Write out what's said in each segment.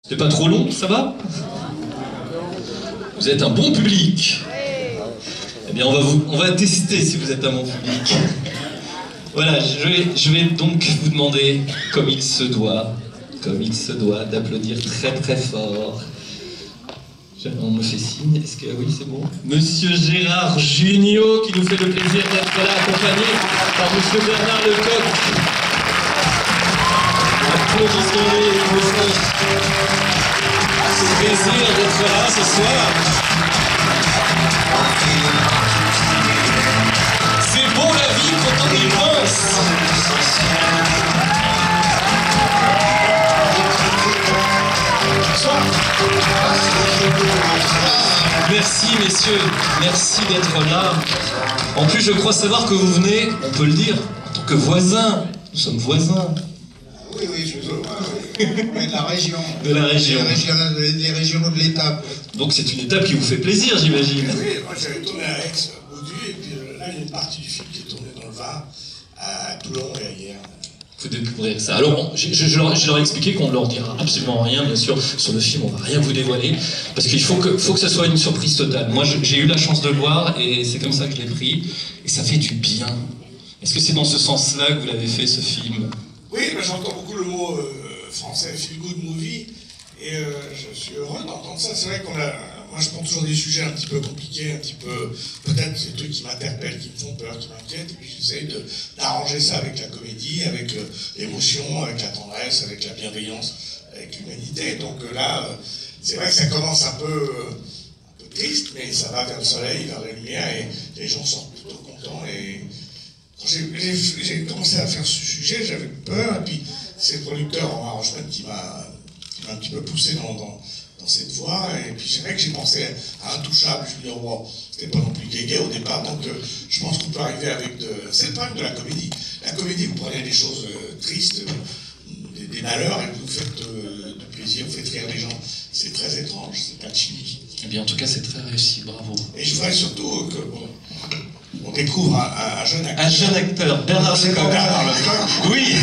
C'était pas trop long, ça va? Vous êtes un bon public. Eh bien, on va tester si vous êtes un bon public. Voilà, je vais donc vous demander, comme il se doit, d'applaudir très très fort. On me fait signe, est-ce que... oui, c'est bon. Monsieur Gérard Jugnot, qui nous fait le plaisir d'être là, accompagné par Monsieur Bernard Lecoq. Applaudissez-les, c'est un plaisir d'être là ce soir. C'est beau la vie quand on y pense. Merci messieurs, merci d'être là. En plus je crois savoir que vous venez, on peut le dire, en tant que voisins. Nous sommes voisins. Oui, on est de la région. De la région. Les régionaux de l'étape. Donc c'est une étape qui vous fait plaisir, j'imagine. Oui, moi j'avais tourné à Aix-Baudu, et puis là il y a une partie du film qui est tournée dans le Var, à Toulon et ailleurs. Faut découvrir ça. Alors, je leur ai expliqué qu'on ne leur dira absolument rien, bien sûr, sur le film, on va rien vous dévoiler, parce qu'il faut que ça soit une surprise totale. Moi, j'ai eu la chance de le voir, et c'est comme ça que je l'ai pris, et ça fait du bien. Est-ce que c'est dans ce sens-là que vous l'avez fait, ce film? Oui, j'entends beaucoup le mot français, feel good movie, et je suis heureux d'entendre ça. C'est vrai moi je prends toujours des sujets un petit peu compliqués, un petit peu, peut-être des trucs qui m'interpellent, qui me font peur, qui m'inquiètent, et puis j'essaye d'arranger ça avec la comédie, avec l'émotion, avec la tendresse, avec la bienveillance, avec l'humanité. Donc là, c'est vrai que ça commence un peu triste, mais ça va vers le soleil, vers la lumière, et les gens sortent plutôt contents. Et quand j'ai commencé à faire ce sujet, j'avais peur, et puis c'est le producteur Omar Rochman qui m'a un petit peu poussé dans cette voie, et puis c'est vrai que j'ai pensé à Intouchable. Je me dis, oh, c'était pas non plus gay au départ, donc je pense qu'on peut arriver avec c'est le problème de la comédie. La comédie, vous prenez des choses tristes, des malheurs, et vous faites du plaisir, vous faites rire les gens. C'est très étrange, c'est pas de chimie. Eh bien, en tout cas, c'est très réussi, bravo. Et je voudrais surtout on découvre un jeune acteur. Un jeune acteur, Bernard Lecoq. Oui.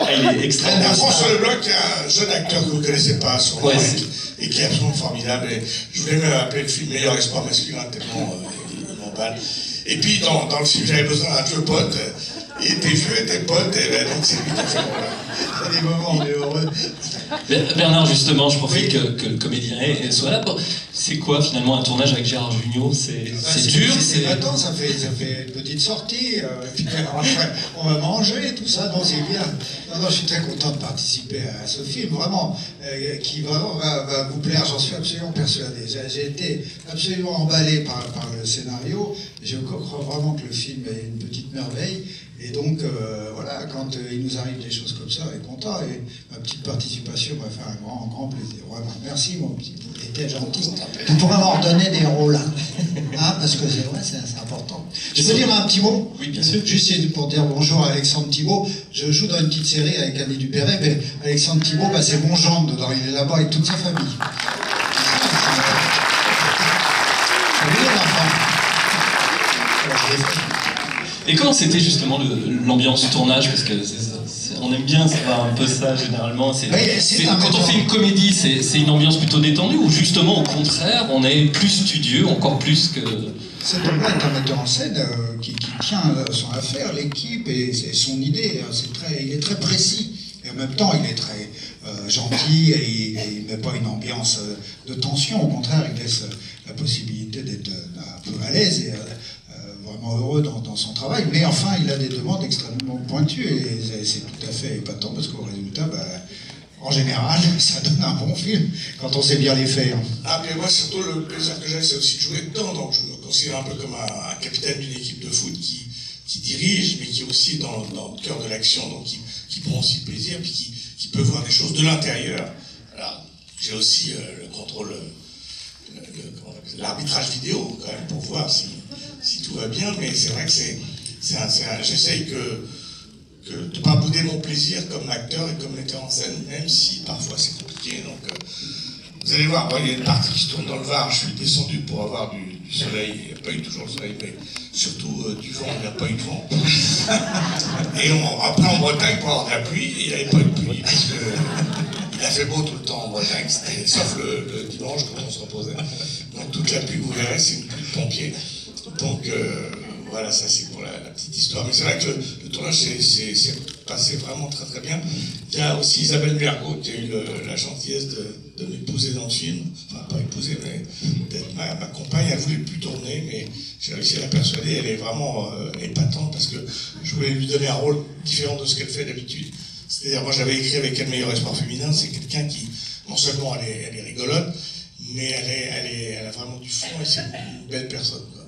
Il est extrêmement. François Leblanc, il y a un jeune acteur que vous ne connaissez pas, et qui est absolument formidable. Et je voulais même appeler le film Meilleur espoir masculin, tellement il m'emballe. Et puis dans le film, j'avais besoin d'un vieux pote. Il était vieux, était pote, et donc c'est lui qui a fait voilà. Des moments, on est heureux. Bernard, justement, je profite que le comédien soit là. C'est quoi finalement un tournage avec Gérard Jugnot? C'est dur, c'est attends, ça fait une petite sortie, puis après on va manger, tout ça, donc c'est bien. Non, je suis très content de participer à ce film, vraiment, qui vraiment va vous plaire, j'en suis absolument persuadé. J'ai été absolument emballé par le scénario, je crois vraiment que le film est une petite merveille. Et donc, voilà, quand il nous arrive des choses comme ça, on est content. Et ma petite participation m'a fait un grand plaisir. Vraiment, merci mon petit. Vous étiez gentil. Tu pourrais m'en redonner des rôles. Hein, parce que c'est vrai, c'est important. Je peux dire un petit mot? Oui, bien sûr. Juste pour dire bonjour à Alexandre Thibault. Je joue dans une petite série avec Annie Dupéret, mais Alexandre Thibault, c'est mon gendre dedans. Il est là-bas avec toute sa famille. Oui, l'enfant. Et comment c'était justement l'ambiance tournage? Parce que on aime bien savoir un peu ça généralement. Quand on fait une comédie, c'est une ambiance plutôt détendue ou justement au contraire, on est plus studieux, encore plus que... Cet homme-là est un metteur en scène qui tient son affaire, l'équipe et son idée. Il est très précis. Et en même temps, il est très gentil et il ne met pas une ambiance de tension. Au contraire, il laisse la possibilité d'être un peu à l'aise et vraiment heureux dans son travail. Mais enfin, il a des demandes extrêmement pointues et c'est tout à fait épatant parce qu'au résultat, en général, ça donne un bon film quand on sait bien les faire. Ah, mais moi, surtout, le plaisir que j'ai, c'est aussi de jouer dedans. Donc, je me considère un peu comme un capitaine d'une équipe de foot qui dirige, mais qui est aussi dans le cœur de l'action, donc qui prend aussi plaisir, puis qui peut voir des choses de l'intérieur. Alors, j'ai aussi le contrôle, l'arbitrage vidéo, quand même, pour voir si tout va bien, mais c'est vrai que j'essaye de ne pas bouder mon plaisir comme acteur et comme metteur en scène, même si parfois c'est compliqué. Donc, vous allez voir, il y a une partie qui se tourne dans le Var, je suis descendu pour avoir du soleil, il n'y a pas eu toujours le soleil, mais surtout du vent, il n'y a pas eu de vent. Et après en Bretagne, pour avoir de la pluie, il n'y avait pas eu de pluie, parce que il a fait beau tout le temps en Bretagne, sauf le dimanche quand on se reposait. Donc toute la pluie, vous verrez, c'est une pluie de pompiers. Donc voilà, ça c'est pour la petite histoire. Mais c'est vrai que le tournage s'est passé vraiment très très bien. Il y a aussi Isabelle Mergo qui a eu la gentillesse de m'épouser dans le film. Enfin, pas épouser, mais d'être ma compagne. Elle voulait plus tourner, mais j'ai réussi à la persuader. Elle est vraiment épatante parce que je voulais lui donner un rôle différent de ce qu'elle fait d'habitude. C'est-à-dire, moi j'avais écrit avec elle Meilleur espoir féminin. C'est quelqu'un qui, non seulement elle est rigolote, mais elle a vraiment du fond et c'est une belle personne, quoi.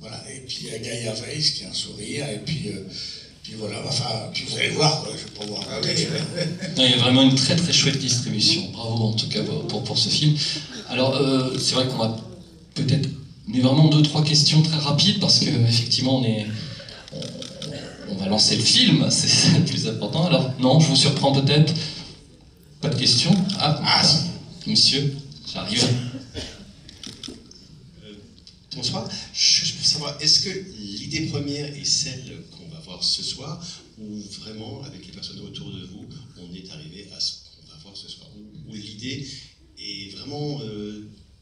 Voilà, et puis il y a Gaïa Weiss qui a un sourire, et puis voilà, enfin, puis vous allez voir, quoi, je vais pas voir. Il y a vraiment une très très chouette distribution, bravo en tout cas pour ce film. Alors c'est vrai qu'on va peut-être, mais vraiment 2-3 questions très rapides, parce qu'effectivement on va lancer le film, c'est le plus important. Alors non, je vous surprends peut-être, pas de questions. Monsieur, j'arrive. Bonsoir. Je peux savoir, est-ce que l'idée première est celle qu'on va voir ce soir, ou vraiment, avec les personnes autour de vous, on est arrivé à ce qu'on va voir ce soir, ou l'idée est vraiment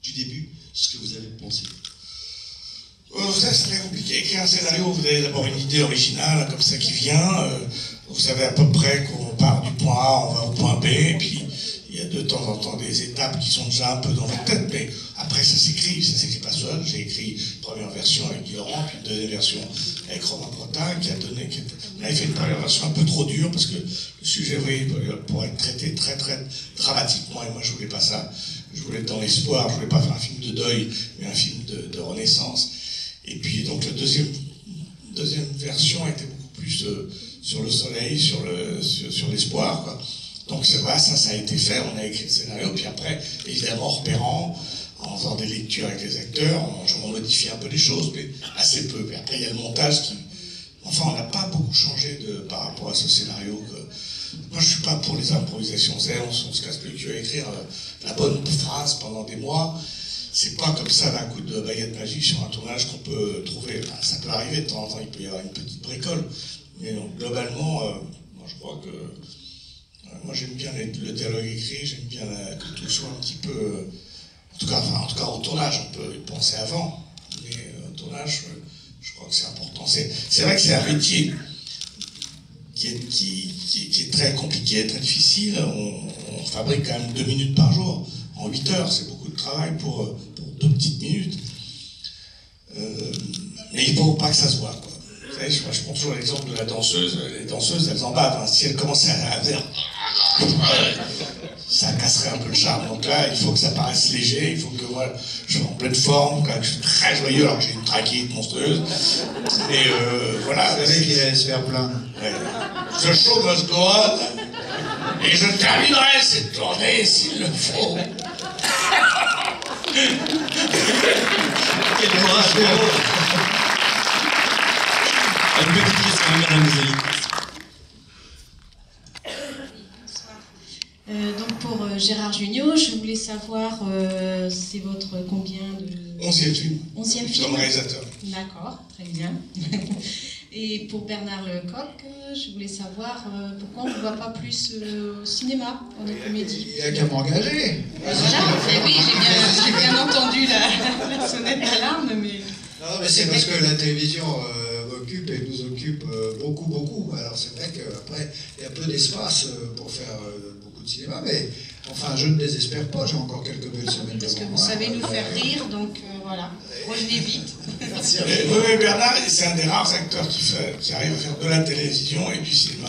du début ce que vous avez pensé? Ça, c'est très compliqué. Écrire un scénario, vous avez d'abord une idée originale, comme ça, qui vient. Vous savez à peu près qu'on part du point A, on va au point B, et puis il y a de temps en temps des étapes qui sont déjà un peu dans votre tête, mais après ça s'écrit pas seul. J'ai écrit une première version avec Guy Laurent, puis une deuxième version avec Romain Bretagne, on avait fait une première version un peu trop dure, parce que le sujet, oui, pourrait être traité très très dramatiquement, et moi je voulais pas ça. Je voulais être dans l'espoir, je voulais pas faire un film de deuil, mais un film de renaissance. Et puis donc la deuxième version était beaucoup plus sur le soleil, sur l'espoir, quoi. Donc c'est vrai, ça a été fait, on a écrit le scénario, puis après, évidemment, en repérant, en faisant des lectures avec les acteurs, on modifie un peu les choses, mais assez peu. Puis après, il y a le montage qui... Enfin, on n'a pas beaucoup changé par rapport à ce scénario. Moi, je suis pas pour les improvisations zéro, on se casse plus le cul à écrire la bonne phrase pendant des mois. C'est pas comme ça d'un coup de baguette magique sur un tournage qu'on peut trouver. Enfin, ça peut arriver de temps en temps, il peut y avoir une petite bricole. Mais donc, globalement, moi, je crois que... moi, j'aime bien le dialogue écrit, j'aime bien que tout soit un petit peu... En tout cas, au tournage, on peut y penser avant. Mais au tournage, je crois que c'est important. C'est vrai que c'est un métier qui est très compliqué, très difficile. On fabrique quand même 2 minutes par jour, en 8 heures. C'est beaucoup de travail pour 2 petites minutes. Mais il ne faut pas que ça se voit, quoi. Vous savez, je prends toujours l'exemple de la danseuse. Les danseuses, elles en bavent. Hein. Si elles commençaient à faire... ça casserait un peu le charme. Donc là, il faut que ça paraisse léger, il faut que moi, je sois en pleine forme, que je suis très joyeux alors que j'ai une trachée monstrueuse. Et voilà. Vous savez qu'il allait se faire plaindre. Ouais. The show must go on. Et je terminerai cette tournée s'il le faut. Quel courage, bravo. Une petite question, Madame Zélie. Donc pour Gérard Jugnot, je voulais savoir, c'est votre combien de... 11e film. 11e film. Comme réalisateur. D'accord, très bien. Et pour Bernard Lecoq, je voulais savoir pourquoi on ne le voit pas plus au cinéma, en comédie. Il n'y a qu'à m'engager. Voilà, oui, j'ai bien entendu la sonnette d'alarme, mais... Non, mais c'est parce que la télévision m'occupe et nous occupe beaucoup. Alors c'est vrai qu'après, il y a peu d'espace pour faire beaucoup de cinéma, mais enfin, je ne désespère pas, j'ai encore quelques belles semaines parce que devant vous moi. savez nous faire rire, donc voilà, revenez vite. Merci. Oui, Bernard, c'est un des rares acteurs qui arrive à faire de la télévision et du cinéma.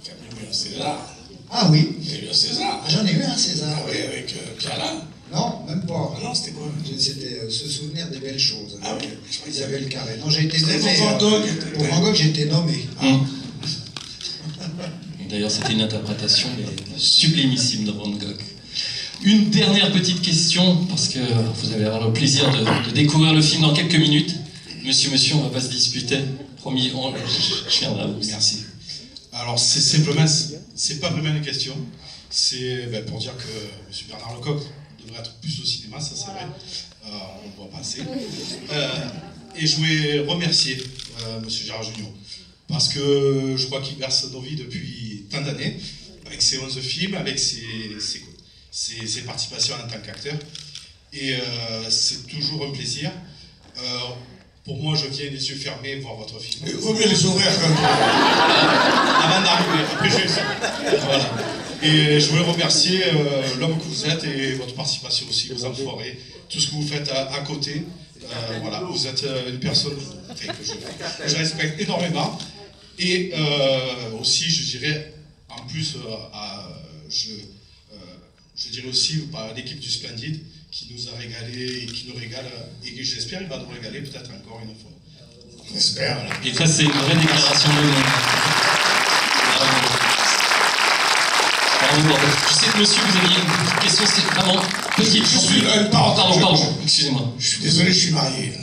Il a même eu un César. Ah oui, Il a eu un César. j'en ai eu un César. Ah oui, avec Pierre Alain. Non, même pas. Ah non, c'était quoi? C'était se souvenir des belles choses Ah avec oui. Isabelle Carré. Non, j'ai été C'était nommé. pour Van Gogh. Pour Van Gogh, j'ai été nommé. D'ailleurs, c'était une interprétation sublimissime de Van Gogh. Une dernière petite question, parce que vous allez avoir le plaisir de découvrir le film dans quelques minutes. Monsieur, on ne va pas se disputer. Promis, je viendrai à vous. Merci. Alors, c'est simplement, c'est pas vraiment une question. C'est pour dire que M. Bernard Lecoq devrait être plus au cinéma, ça c'est vrai. On le voit passer. et je voulais remercier Monsieur Gérard Jugnot, parce que je crois qu'il berce nos vies depuis tant d'années, avec ses 11 films, avec ses participations en tant qu'acteur. Et c'est toujours un plaisir. Pour moi, je viens les yeux fermés voir votre film. Il vaut mieux les ouvrir quand même. Avant d'arriver, après je vais. Voilà. Et je voulais remercier l'homme que vous êtes et votre participation aussi, vos enfoirés, tout ce que vous faites à côté. Voilà, vous êtes une personne que je respecte énormément. Et aussi, je dirais, en plus, je dirais aussi à l'équipe du Splendide qui nous a régalé et qui nous régale, et que j'espère il va nous régaler peut-être encore une fois. J'espère. Voilà. Et ça, c'est une vraie déclaration de Bravo. Je sais que monsieur, vous aviez une petite question, c'est vraiment petite. Je suis Pardon, excusez-moi. Je suis désolé, je suis marié.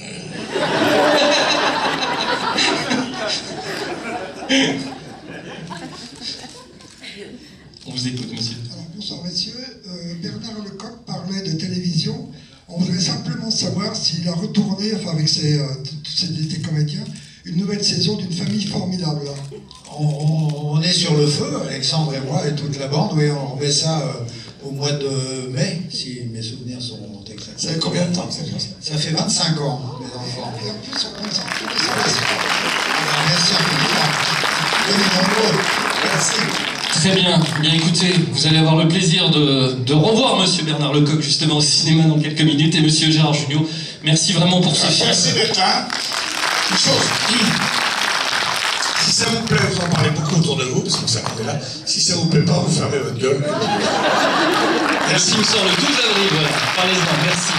On vous écoute, monsieur. Alors, bonsoir, messieurs. Bernard Lecoq parlait de télévision. On voudrait simplement savoir s'il a retourné, enfin avec tous ces comédiens, une nouvelle saison d'une famille formidable. On est sur le feu, Alexandre et moi et toute la bande. Oui, on fait ça au mois de mai, si mes souvenirs sont exacts. Ça fait combien de temps que ça dure? Ça fait 25 ans, mes enfants. Et en plus, on pense Merci infiniment. Venez nombreux. Merci. Très bien. Bien écoutez, vous allez avoir le plaisir de revoir monsieur Bernard Lecoq justement au cinéma dans quelques minutes et monsieur Gérard Jugnot. Merci vraiment pour ce film. Merci d'être là. Une chose, si ça vous plaît, vous en parlez beaucoup autour de vous, parce que ça qu'on est là. Si ça vous plaît pas, vous fermez votre gueule. Merci, nous sort le 12 avril, voilà. Parlez-en, merci.